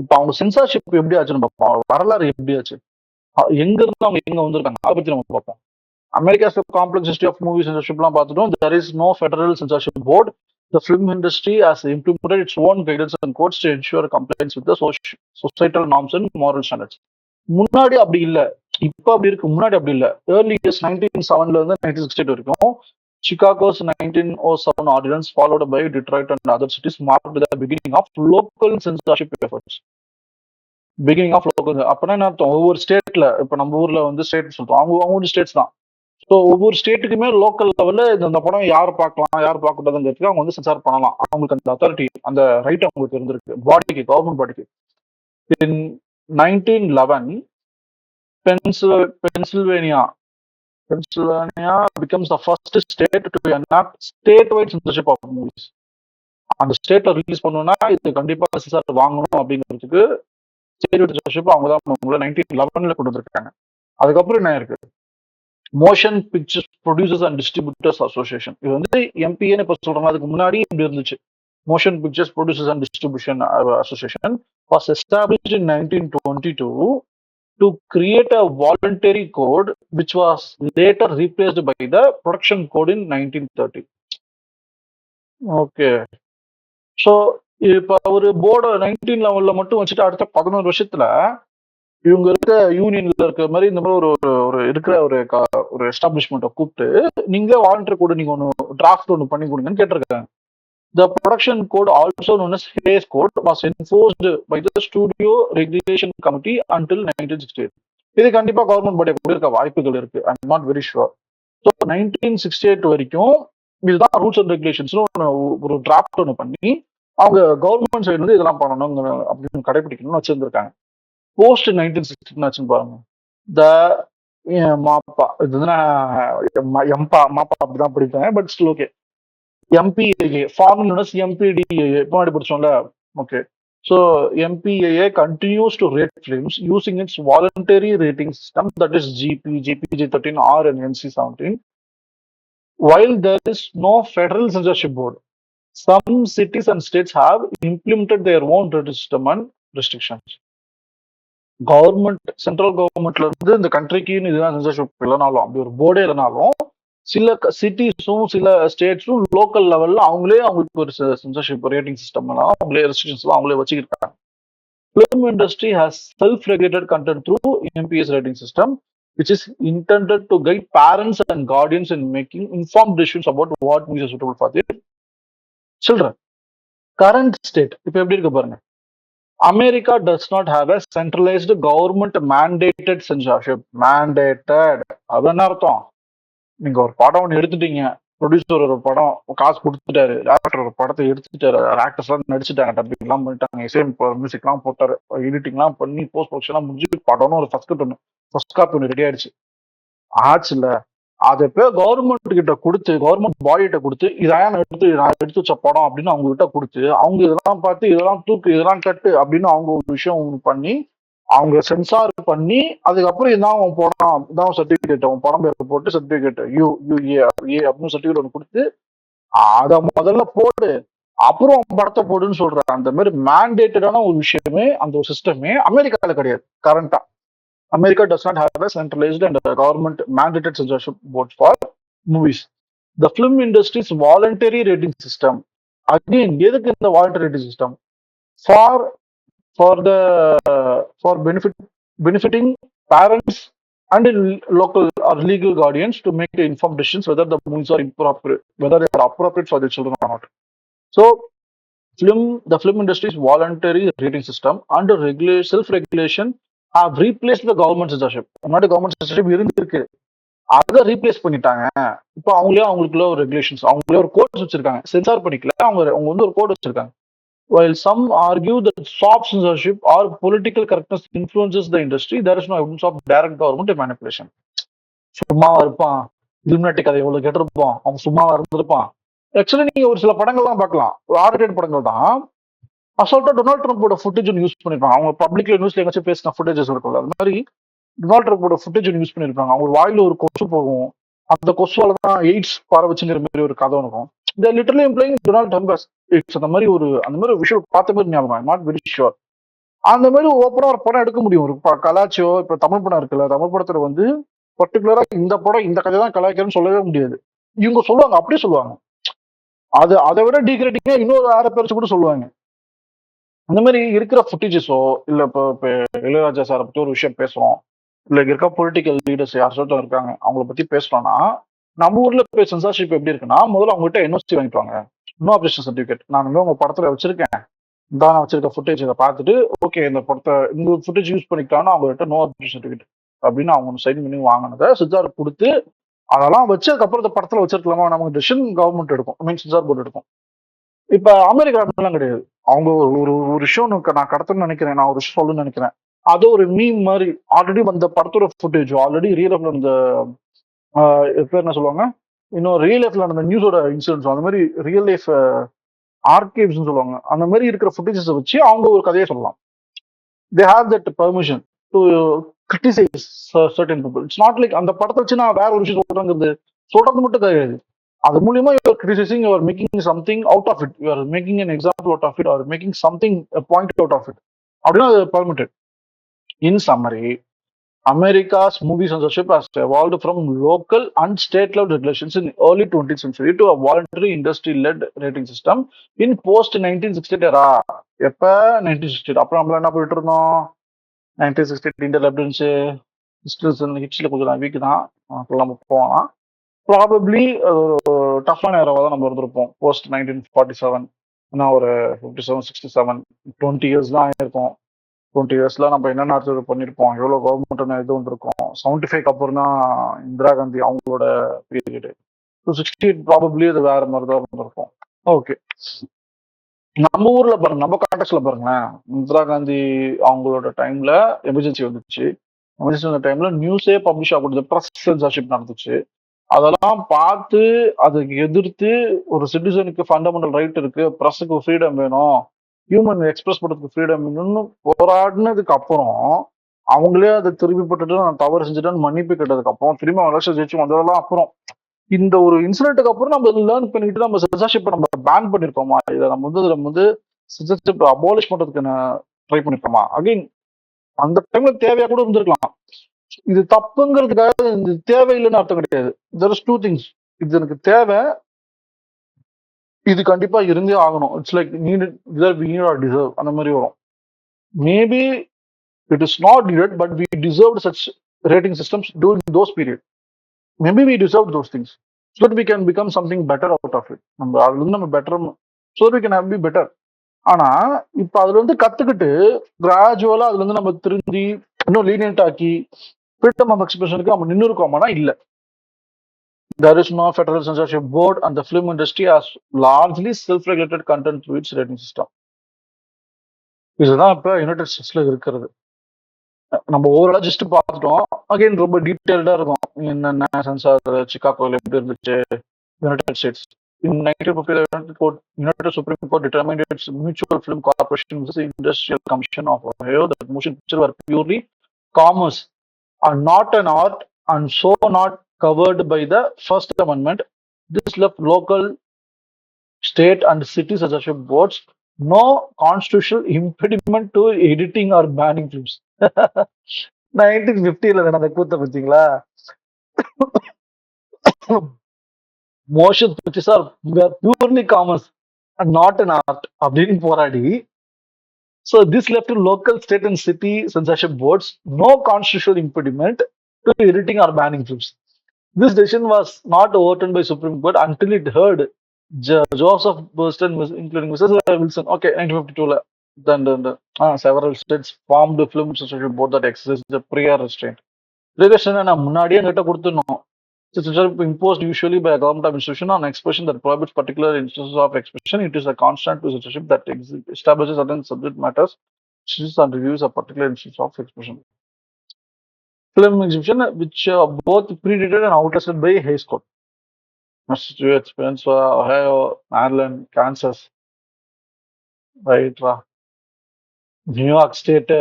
இப்ப அவங்க சென்சார்ஷிப் எப்படி ஆச்சுன்னு பார்ப்போம். வரலாறு எப்படி ஆச்சு, எங்க இருந்து அவங்க எங்க வந்திருக்காங்க, அதை பத்தி நம்ம பார்ப்போம். America's complex history of movie censorship லாம் பார்த்துட்டோம். There is no federal censorship board. The film industry has implemented its own guidance and codes to ensure compliance with the societal norms and moral standards. முன்னாடி அப்படி இல்ல, இப்ப அப்படி இருக்கு. முன்னாடி அப்படி இல்ல. ஏர்லி இயர்ஸ் 1907ல இருந்து 1968 வரைக்கும் Chicago's 1907 ordinance followed by Detroit and other cities marked the beginning of local censorship efforts. Beginning of local அப்பனா என்ன அர்த்தம்? ஒவ்வொரு ஸ்டேட்ல, இப்ப நம்ம ஊர்ல வந்து ஸ்டேட் சொல்றோம், அவங்க ஸ்டேட்ஸ் தான். ஸோ ஒவ்வொரு ஸ்டேட்டுக்குமே லோக்கல் லெவல்ல இந்த படம் யார் பார்க்கலாம் யார் பார்க்கக்கூடாதுங்கிறதுக்கு அவங்க வந்து சென்சார் பண்ணலாம். அவங்களுக்கு அந்த அத்தாரிட்டி, அந்த ரைட் அவங்களுக்கு இருந்திருக்கு, பாடிக்கு, கவர்மெண்ட் பாடிக்கு. இன் 1911 Pennsylvania becomes the first state to enact statewide censorship of movies. அந்த ஸ்டேட்ல ரிலீஸ் பண்ணணும்னா இது கண்டிப்பா சென்சார் வாங்கணும் அப்படிங்கிறதுக்கு ஸ்டேட் சென்சார்ஷிப் அவங்க தான் 1911ல கொண்டு வந்திருக்காங்க. அதுக்கப்புறம் என்ன இருக்கு? Motion pictures producers and distributors association. இது வந்து எம்பிஏன்னு இப்ப சொல்றாங்க, அதுக்கு முன்னாடி இப்படி இருந்துச்சு. Motion pictures producers and distribution association was established in 1922 to create a voluntary code which was later replaced by the production code in 1930. Okay, so இப்ப ஒரு போர்டு 1911ல மட்டும் வச்சுட்டு அடுத்த 11 வருஷத்துல இவங்க இருக்க யூனியன்ல இருக்க மாதிரி இந்த மாதிரி ஒரு இருக்கிற ஒரு எஸ்டாப்ளிஷ்மெண்ட்டை கூப்பிட்டு நீங்களே வாலண்டரி கோடு நீங்க ஒன்று டிராஃப்ட் ஒன்று பண்ணி கொடுங்கன்னு கேட்டிருக்காங்க. The production code, also known as Hays Code, was enforced by the Studio Regulation Committee until 1968. இது கண்டிப்பா கவர்மெண்ட் பாடி இருக்க வாய்ப்புகள் இருக்கு. I am not very sure. So 1968 வரைக்கும் இதுதான் ரூல்ஸ் அண்ட் ரெகுலேஷன்ஸ் ஒரு டிராஃப்ட் ஒன்று பண்ணி அவங்க கவர்மெண்ட் சைடு வந்து இதெல்லாம் பண்ணணும் அப்படின்னு கடைபிடிக்கணும்னு வச்சிருந்திருக்காங்க. போஸ்ட் 1960 பாருங்க. த மாப்பா இது எம்பா மாப்பா அப்படிதான் படிப்பேன், but still okay. MPAA formula MPDA முன்னாடி படிச்சோம்ல. Okay, so MPAA continues to rate films using its voluntary rating system, that is G PG 13 R and NC 17. While there is no federal censorship board, some cities and states have implemented their own rating system and restrictions. Government, central கவர்மெண்ட்ல இருந்து இந்த கண்ட்ரிக்குன்னு இதுதான் censorship இல்லைனாலும், அப்படி ஒரு போர்டே இல்லைனாலும் சில சிட்டிஸும் சில ஸ்டேட்ஸும் லோக்கல் லெவல்ல அவங்களுக்கு ஒரு சென்சர்ஷிப் ரேட்டிங் சிஸ்டம் எல்லாம் அவங்களே ரெஸ்ட்ரிக்ஷன்ஸ் எல்லாம் அவங்களே வச்சுக்கிட்டாங்க. Film industry has self-regulated content through MPS rating system, which is intended to guide parents and guardians in making informed decisions about what movies are suitable for their children. Current state இப்ப எப்படி இருக்கு பாருங்க. America does not have a centralized government mandated censorship. Mandated அது என்ன அர்த்தம்? நீங்க ஒரு படம் ஒன்று எடுத்துட்டீங்க, ப்ரொடியூசர் ஒரு படம் காசு கொடுத்துட்டாரு, டேரக்டர் ஒரு படத்தை எடுத்துட்டாரு, ஆக்டர்ஸ் எல்லாம் நடிச்சுட்டாங்க, டப்பிங் எல்லாம் பண்ணிட்டாங்க, இசை மியூசிக் எல்லாம் போட்டாரு, எடிட்டிங் எல்லாம் பண்ணி போஸ்ட் ப்ரொடக்ஷன் எல்லாம் முடிஞ்சு படம்னு ஒரு ஃபர்ஸ்ட் காப்பி ஒன்று ரெடி ஆயிடுச்சு. ஆச்சுல்ல, அதை போய் கவர்மெண்ட் கிட்ட கொடுத்து, கவர்மெண்ட் பாடிகிட்ட கொடுத்து, நான் எடுத்து வச்ச படம் அப்படின்னு அவங்க கிட்ட கொடுத்து, அவங்க இதெல்லாம் பார்த்து இதெல்லாம் தூக்கு இதெல்லாம் கட்டு அப்படின்னு அவங்க ஒரு விஷயம் பண்ணி அவங்க சென்சார் பண்ணி அதுக்கப்புறம் இதான் உன் படம், இதான் சர்டிபிகேட், உன் படம் பேர் போட்டு சர்டிபிகேட் யூஏ அப்படின்னு சர்டிபிகேட் ஒன்று கொடுத்து அதை முதல்ல போடு, அப்புறம் படத்தை போடுன்னு சொல்ற அந்த மாதிரி மேண்டேட்டடான ஒரு விஷயமே, அந்த ஒரு சிஸ்டமே அமெரிக்கால கிடையாது. கரண்டா America does not have a centralized and government mandated censorship board for movies. The film industry's voluntary rating system, again, எதுக்கு இந்த voluntary rating system? For benefiting parents and local or legal guardians to make informed decisions whether the movies are appropriate for their children or not. So the film industry's voluntary rating system under self-regulation have replaced the government censorship. முன்னாடி government censorship இருந்திருக்கு, அதை replace பண்ணிட்டாங்க. இப்போ அவங்களுக்குள்ள ஒரு regulations, அவங்களே ஒரு quotes வச்சிருக்காங்க. சென்சார் பண்ணிக்கல, அவங்க வந்து ஒரு கோட் வச்சிருக்காங்க. While some argue that soft censorship or political correctness influences the industry, there is no evidence of direct government manipulation. சும்மாவா இருப்பான், இலுமினாட்டி கதை எவ்வளவு கேட்டிருப்பான், அவன் சும்மாவா இருந்திருப்பான். ஆக்சுவலி நீங்க ஒரு சில படங்கள் தான் பார்க்கலாம், ஆர்டேட் படங்கள் தான். அசால்ட்டா டொனால்ட் ட்ரம்போட ஃபுட்டேஜ் யூஸ் பண்ணிருப்பாங்க. அவங்க பப்ளிக்ல நியூஸ்ல எங்கேயாச்சும் பேசின ஃபுட்டேஜஸ் இருக்கும்ல, அது மாதிரி டொனால்ட் ட்ரம்போட ஃபுட்டேஜ் யூஸ் பண்ணிருப்பாங்க. அவங்க வாயில ஒரு கொசு போகும், அந்த கொசுவால தான் எய்ட்ஸ் பரவச்சுங்கிற மாதிரி ஒரு கதை இருக்கும். They are literally implying Donald Trump as it's அந்த மாதிரி ஒரு விஷயம் பார்த்த மாதிரி ஞாபகம். I'm not very sure. அந்த மாதிரி ஓப்பனா ஒரு படம் எடுக்க முடியும். ஒரு கலாச்சியோ இப்ப தமிழ் படம் இருக்குல்ல, தமிழ் படத்துல வந்து பர்டிகுலரா இந்த படம் இந்த கதை தான் கலாய்க்கிறேன்னு சொல்லவே முடியாது. இவங்க சொல்லுவாங்க, அப்படியே சொல்லுவாங்க. அதை விட டீக்ரேட்டிங்கா இன்னொரு வேற பேர் கூட சொல்லுவாங்க. அந்த மாதிரி இருக்கிற ஃபுட்டேஜஸோ இல்ல இப்போ இளையராஜா சாரை பத்தி ஒரு விஷயம் பேசுறோம், இல்ல இங்க இருக்க பொலிட்டிக்கல் லீடர்ஸ் யார் சொல்லிட்டு இருக்காங்க அவங்கள பத்தி பேசுறோம்னா, நம்ம ஊர்ல போய் சென்சார்ஷிப் எப்படி இருக்குன்னா, முதல்ல அவங்ககிட்ட என்ஓசி வாங்கிட்டு வாங்க, நோ ஆப்ரேஷன் சர்டிபிகேட். நான் உங்க படத்துல வச்சிருக்கேன், தான் நான் வச்சிருக்க ஃபுட்டேஜ் இதை பார்த்துட்டு ஓகே இந்த படத்தை இந்த ஃபுட்டேஜ் யூஸ் பண்ணிக்கலாம்னு அவங்ககிட்ட நோ ஆப்ரேஷன் சர்டிபிகேட் அப்படின்னு அவங்க சைன் பண்ணி வாங்கினதை சித்தார்த் கொடுத்து அதெல்லாம் வச்சு அதுக்கப்புறம் இந்த படத்துல வச்சிருக்கலாமா நமக்கு டிசிஷன் கவர்மெண்ட் எடுக்கும், மீன் சென்சார் போர்டு எடுக்கும். இப்ப அமெரிக்கா அப்படிலாம் கிடையாது. அவங்க ஒரு ஒரு விஷயம் நான் கடத்தணும்னு நினைக்கிறேன், நான் ஒரு விஷயம் சொல்லணும்னு நினைக்கிறேன், அது ஒரு மீம் மாதிரி ஆல்ரெடி வந்த படத்தோட ஃபுட்டேஜ் ஆல்ரெடி ரியல் லைஃப்ல இருந்த பேர் என்ன சொல்லுவாங்க, இன்னும் ரியல் லைஃப்ல நடந்த நியூஸோட இன்சிடென்ட்ஸ் அந்த மாதிரி ரியல் லைஃப் ஆர்கைவ்ஸ் சொல்லுவாங்க, அந்த மாதிரி இருக்கிற ஃபுட்டேஜஸ் வச்சு அவங்க ஒரு கதையை சொல்லலாம். They have that permission to criticise certain people. It's not like அந்த படத்தை வச்சு நான் வேற ஒரு விஷயம் சொல்றேங்கிறது சொல்றது மட்டும் கிடையாது. அது மூலியமா you're criticising, you're making something out of it, you're making an example out of it, or making something point out of it அப்படின்னா அது permitted. In summary, America's movie censorship has evolved from local and state-level regulations in early 20th century to a voluntary industry-led rating system in post-1968 era. எப்ப 1968 அப்புறம் நம்மள என்ன போயிட்டு இருந்தோம், 1968 இந்தியாவில் எப்படி இருந்துச்சு, ஹிஸ்ட்ரியில் கொஞ்சம் வீக் தான் நம்ம போகலாம். ப்ராபப்ளி டஃப்பான ஏராவாக தான் நம்ம இருந்திருப்போம் போஸ்ட் 1947. ஏன்னா ஒரு 57 67 20 இயர்ஸ் தான் ஆயிருக்கும். 20 இயர்ஸ்ல நம்ம என்னென்ன அடுத்தது பண்ணியிருப்போம், எவ்வளோ கவர்மெண்ட் இது வந்திருக்கோம். 75 அப்புறம் தான் இந்திரா காந்தி அவங்களோட பீரியடு. 68 ப்ராபப்ளி அது வேற மாதிரி தான் இருந்திருக்கும். ஓகே, நம்ம ஊர்ல பாருங்க, நம்ம கான்டெக்ட்ல பாருங்களேன், இந்திரா காந்தி அவங்களோட டைம்ல எமர்ஜென்சி வந்துச்சு. எமர்ஜென்சி வந்த டைம்ல நியூஸே பப்ளிஷ் ஆகக்கூடாது, ப்ரெஸ் சென்சார்ஷிப் நடந்துச்சு. அதெல்லாம் பார்த்து அதுக்கு எதிர்த்து ஒரு சிட்டிசனுக்கு ஃபண்டமெண்டல் ரைட் இருக்கு, ப்ரெஸ்ஸுக்கு ஃப்ரீடம் வேணும், ஹியூமன் எக்ஸ்பிரஸ் பண்றதுக்கு ஃப்ரீடம் வேணும்னு போராடினதுக்கு அப்புறம் அவங்களே அதை திருப்பி போட்டுட்டு நான் தவறு செஞ்சுட்டேன்னு மன்னிப்பு கேட்டதுக்கு அப்புறம் திரும்பி எலெக்ஷன் ஜெயிச்சு வந்ததெல்லாம் அப்புறம் இந்த ஒரு இன்சிடென்ட்டுக்கு அப்புறம் நம்ம லேர்ன் பண்ணிட்டு நம்ம சென்சார்ஷிப்பை நம்ம பேன் பண்ணிருக்கோமா, இதை நம்ம வந்து சென்சார்ஷிப் அபாலிஷ் பண்றதுக்கு ட்ரை பண்ணிருக்கோமா? அகைன் அந்த டைம்ல தேவையா கூட இருந்திருக்கலாம். இது தப்புங்கிறதுக்காக இது தேவையில்லைன்னு அர்த்தம் கிடையாது. There is two things. இது எனக்கு தேவை, இது கண்டிப்பா இருந்தே ஆகணும். It's like need or deserve அந்த மாதிரி வரும். Maybe it is not needed but we deserve such rating systems during those period. Maybe we deserve those things so that we can become something better out of it. நம்ம அதுல இருந்து நம்ம better so we can have be better. ஆனா இப்ப அதுல இருந்து கத்துக்கிட்டு கிராஜுவலா அதுல இருந்து நம்ம திருந்தி இன்னும் லீனியன்ட் ஆக்கி ஃப்ரீடம் ஆஃப் எக்ஸ்பிரஷனுக்கு நம்ம நின்று இருக்கோமானா இல்ல. There is no federal censorship board and the film industry has largely self-regulated content through its rating system. இதுதான் இப்ப யுனைடெட் ஸ்டேட்ஸ்ல இருக்கிறது. நம்ம ஓவராலா ஜஸ்ட் பார்த்துட்டோம். அகைன் ரொம்ப டீடைல்டா இருக்கும் என்னென்ன சென்சார் சிகாகோல எப்படி இருந்துச்சு. United states in 1950 United Supreme Court determined its Mutual Film Corporation versus Industrial Commission of Ohio that motion pictures were purely commerce and not an art and so not covered by the First Amendment. This left local, state and city censorship boards no constitutional impediment to editing or banning films. 1950ல நடந்த கூத்த பார்த்தீங்களா? Motion pictures are purely commerce and not an art அப்படின்னு போராடி, so this left to local, state and city censorship boards no constitutional impediment to editing or banning films. This decision was not overturned by Supreme Court until it heard Joseph Boston, including Mrs. Wilson. Okay, 1952. Then several states formed a film censorship board that exercised the prior restraint. Restraint நான் முன்னாடியே என்கிட்ட கொடுத்துடணும். Censorship imposed usually by a government institution on expression that prohibits particular instances of expression. It is a constant to censorship that establishes certain subject matters, and reviews a particular instance of expression. Film exhibition, which both predated and outlasted by Hays Code. Massachusetts, Pennsylvania, Ohio, Maryland, Kansas, right? New York State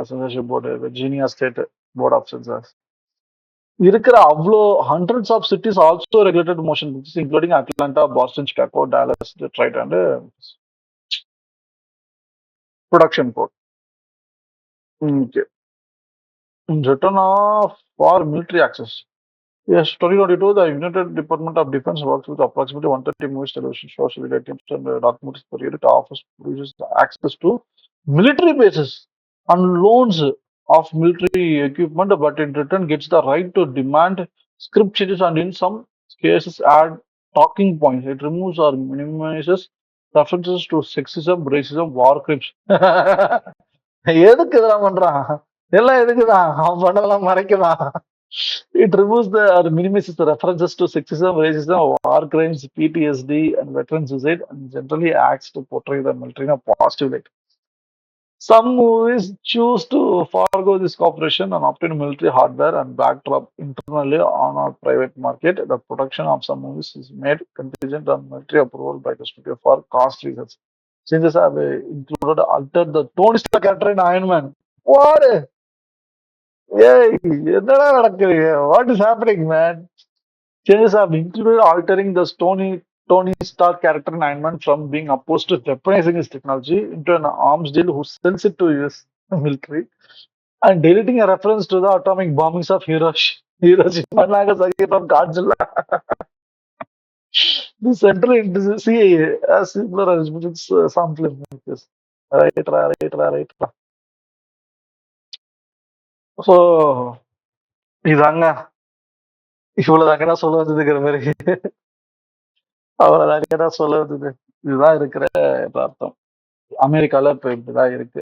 Censorship Board, Virginia State Board of Censors. இருக்கிற அவ்வளோ hundreds of cities also regulated motion pictures, including Atlanta, Boston, Chicago, Dallas, Detroit, and production code. Okay. In return of for military access. Yes, 2022, the United Department of Defense works with approximately 130 movies, television shows, video games, and documentaries per year to offer producers access to military bases and loans of military equipment, but in return gets the right to demand script changes and in some cases add talking points. It removes or minimizes references to sexism, racism, war crimes. எதுக்கு இதெல்லாம் பண்றான்? எல்லாம் எதுக்குதான்? அவன் பண்ணதெல்லாம் மறைக்கலாம். It removes or minimizes the references to sexism, racism, war crimes, PTSD, and veteran suicide, and generally acts to portray the military in a positive light. Some movies choose to forego this cooperation and obtain military hardware and backdrop internally on our private market. The production of some movies is made contingent on military approval by the studio for cost reasons. Changes have included altered the Tony Stark character in Iron Man. What? Hey, என்னடா நடக்குது? What is happening, man? Changes have included altering the Tony Stark character in Iron Man from being opposed to weaponizing his technology into an arms deal who sells it to US military and deleting a reference to the atomic bombings of Hiroshima and Nagasaki from Godzilla. The central into CIA as similar arrangements some filmmakers. Right. So, இதாங்க இவ்வளவுதாங்க நான் சொல்ல வந்ததுங்கிற மாதிரி அவ்வளவுதாங்க நான் சொல்ல வந்தது. இதுதான் இருக்கிற அர்த்தம். அமெரிக்கால இப்ப இப்படிதான் இருக்கு.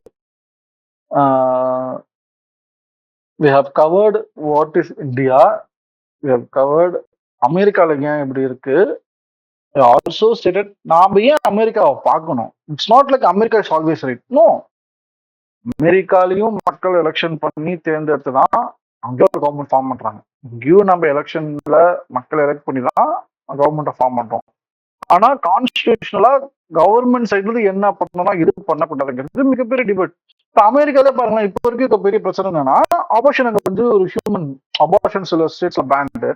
We have covered what is India. We have covered அமெரிக்கால ஏன் இப்படி இருக்கு. ஆல்சோ ஸ்டேட்டட் நாம ஏன் அமெரிக்காவை பார்க்கணும். It's not like America is always right. No, அமெரிக்காலையும் மக்கள் எலெக்ஷன் பண்ணி தேர்ந்தெடுத்து தான் அங்கே ஒரு கவர்மெண்ட் ஃபார்ம் பண்றாங்க. இங்கேயும் நம்ம எலெக்ஷன்ல மக்கள் எலெக்ட் பண்ணி தான் கவர்மெண்ட்டை ஃபார்ம் பண்றோம். ஆனா கான்ஸ்டிடியூஷனலா கவர்மெண்ட் சைட்ல இருந்து என்ன பண்ணணும், இது பண்ணக்கூடாதுங்கிறது மிகப்பெரிய டிபேட். இப்ப அமெரிக்காலே பாருங்களேன், இப்ப வரைக்கும் இப்ப பெரிய பிரச்சனை என்னன்னா அபார்ஷன் வந்து ஒரு ஹியூமன் அபார்ஷன் சில ஸ்டேட்ஸ்ல பேண்ட்.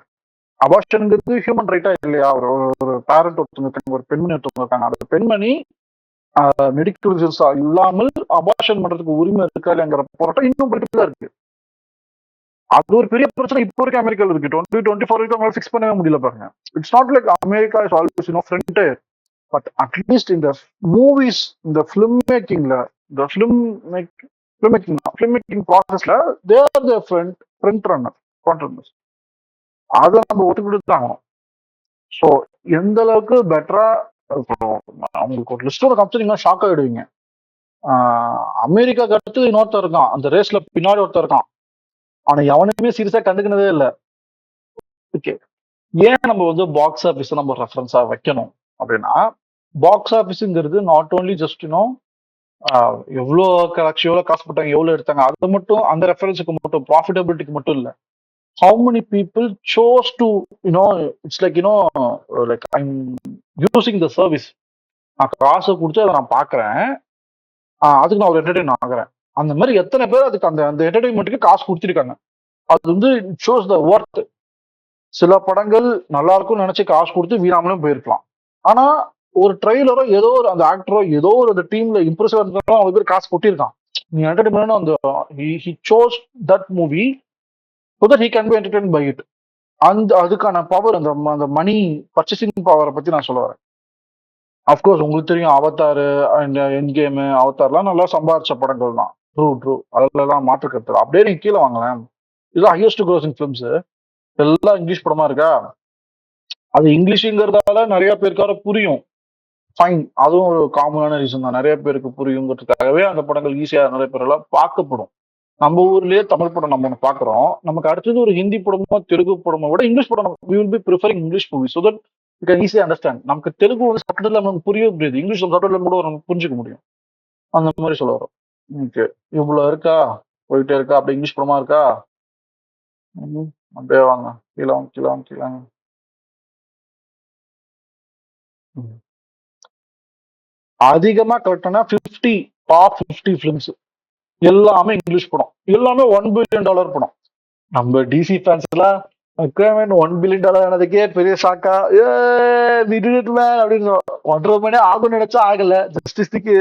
அபார்ஷனுங்கிறது ஹியூமன் ரைட்டா இல்லையா? ஒரு பேரண்ட் ஒருத்தவங்க இருக்காங்க, ஒரு பெண்மணி ஒருத்தவங்க இருக்காங்க. அந்த பெண்மணி மெடிக்கல் ரிசல்ட்ஸ் இல்லாமல் அபார்ஷன் பண்றதுக்கு உரிமை இருக்கா இல்லைங்கிற போராட்டம் இன்னும் போயிட்டு தான் இருக்கு. அது ஒரு பெரிய பிரச்சனை இப்போ வரைக்கும் அமெரிக்கால இருக்கு. 2024 வரைக்கும் அவங்களால ஃபிக்ஸ் பண்ணவே முடியல பாருங்க. It's not like America is always frontier, but at least இந்த மூவிஸ், இந்த ஃபிலிம் மேக்கிங்ல, இந்த ஃபிலிம் மேக்கிங் ப்ராசஸ்ல they are the front runners. அதை நம்ம ஒத்துக்கிட்டு தான் ஆகணும். ஸோ எந்த அளவுக்கு பெட்டரா அவங்களுக்கு ஒரு லிஸ்டோட காமிச்சிங்கன்னா ஷாக் ஆயிடுவீங்க. அமெரிக்காக்கு அடுத்து இன்னொருத்தர் இருக்கான், அந்த ரேஸ்ல பின்னாடி ஒருத்தர் இருக்கான். ஆனா எவனுமே சீரியஸா கண்டுக்கினதே இல்லை. ஓகே, ஏன் நம்ம வந்து பாக்ஸ் ஆஃபீஸ் நம்ம ரெஃபரன்ஸா வைக்கணும் அப்படின்னா, பாக்ஸ் ஆஃபீஸுங்கிறது நாட் ஓன்லி ஜஸ்ட் எவ்வளோ காசு போட்டாங்க, எவ்வளவு எடுத்தாங்க, அது மட்டும் அந்த ரெஃபரன்ஸுக்கு மட்டும், ப்ராஃபிட்டபிலிட்டிக்கு மட்டும் இல்லை. How many people chose to, it's like, like I'm using the service. நான் காசை கொடுத்து அதை நான் பார்க்குறேன், அதுக்கு நான் ஒரு என்டர்டைன் ஆகுறேன். அந்த மாதிரி எத்தனை பேர் அதுக்கு அந்த என்டர்டைன்மெண்ட்டுக்கு காசு கொடுத்துருக்காங்க. அது வந்து இட் ஷோஸ் த ஒர்த். சில படங்கள் நல்லா இருக்கும்னு நினைச்சு காசு கொடுத்து வீணாமலும் போயிருக்கலாம். ஆனா ஒரு ட்ரெய்லரோ ஏதோ ஒரு அந்த ஆக்டரோ ஏதோ ஒரு டீம்ல இம்ப்ரெசிவா இருந்தாலும் அவங்க பேர் காசு கொட்டியிருக்கான். நீ என்டர்டைன்மெண்ட் அந்த he chose that movie so that he can be entertained by it. அதுக்கான பவர், அந்த மணி பர்ச்சேசிங் பவரை பத்தி நான் சொல்ல வரேன். அப்கோர்ஸ் உங்களுக்கு தெரியும், அவதார் அண்ட் எண்ட் கேம், அவதார்லாம் நல்லா சம்பாதிச்ச படங்கள் தான். ட்ரூ அதெல்லாம் மாற்று கருத்து. அப்படியே நீங்க கீழே வாங்கலாம், இதுதான் ஹையஸ்ட் க்ரோசிங் ஃபிலிம்ஸ். எல்லாம் இங்கிலீஷ் படமா இருக்கா, அது இங்கிலீஷுங்கிறதால நிறைய பேருக்கார புரியும், ஃபைன், அதுவும் ஒரு காமனான ரீசன் தான். நிறைய பேருக்கு புரியுங்கிறதுக்காகவே அந்த படங்கள் ஈஸியா நிறைய பேரெல்லாம் பார்க்கப்படும். நம்ம ஊர்லயே தமிழ் படம் நம்ம ஒன்று பாக்குறோம், நமக்கு அடுத்தது ஒரு ஹிந்தி படமோ தெலுங்கு படமோ விட இங்கிலீஷ் படம் we will be preferring English movies so that we can easily understand. நமக்கு தெலுங்கு வந்து சப்டைட்டில் நமக்கு புரியவே புரியுது, இங்கிலீஷ் சப்டைட்டில் கூட நம்ம புரிஞ்சுக்க முடியும். அந்த மாதிரி சொல்ல வரோம். ஓகே, இவ்வளவு இருக்கா, போயிட்டே இருக்கா, அப்படி இங்கிலீஷ் படமா இருக்கா, அப்படியே வாங்க கீழே. அதிகமா கரெக்டான 50 ஃபிலிம்ஸ் எல்லாமே இங்கிலீஷ் படம், எல்லாமே $1 billion படம். நம்ம டிசி ஃபேன்ஸ் எல்லாம் $1 billion ஆனதுக்கே பெரிய ஷாக்கா, அப்படின்னு 1.5 மணி ஆகும்னு நினைச்சா ஆகல. ஜஸ்டிஸ்க்கு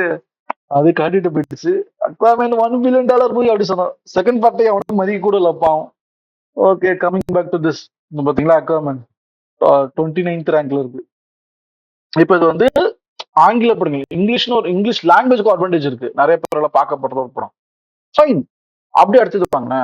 அது காட்டிட்டு போயிடுச்சு. அக்வாமேன் $1 பில்லியன் மூவி அப்படி சொன்னான். செகண்ட் பார்ட்டே அவனும் மதிக்க கூட இல்ல பாவம். Okay, coming back to this. பாத்தீங்களா, அக்வாமேன் 29th ரேங்க்ல இருக்கு. இப்ப இது வந்து ஆங்கில படங்கள், இங்கிலீஷ்னு ஒரு இங்கிலீஷ் லாங்குவேஜ்க்கு அட்வான்டேஜ் இருக்கு. நிறைய பேரால பார்க்கப்படுற ஒரு படம். ஃபைன், அப்படியே எடுத்துப்பாங்க.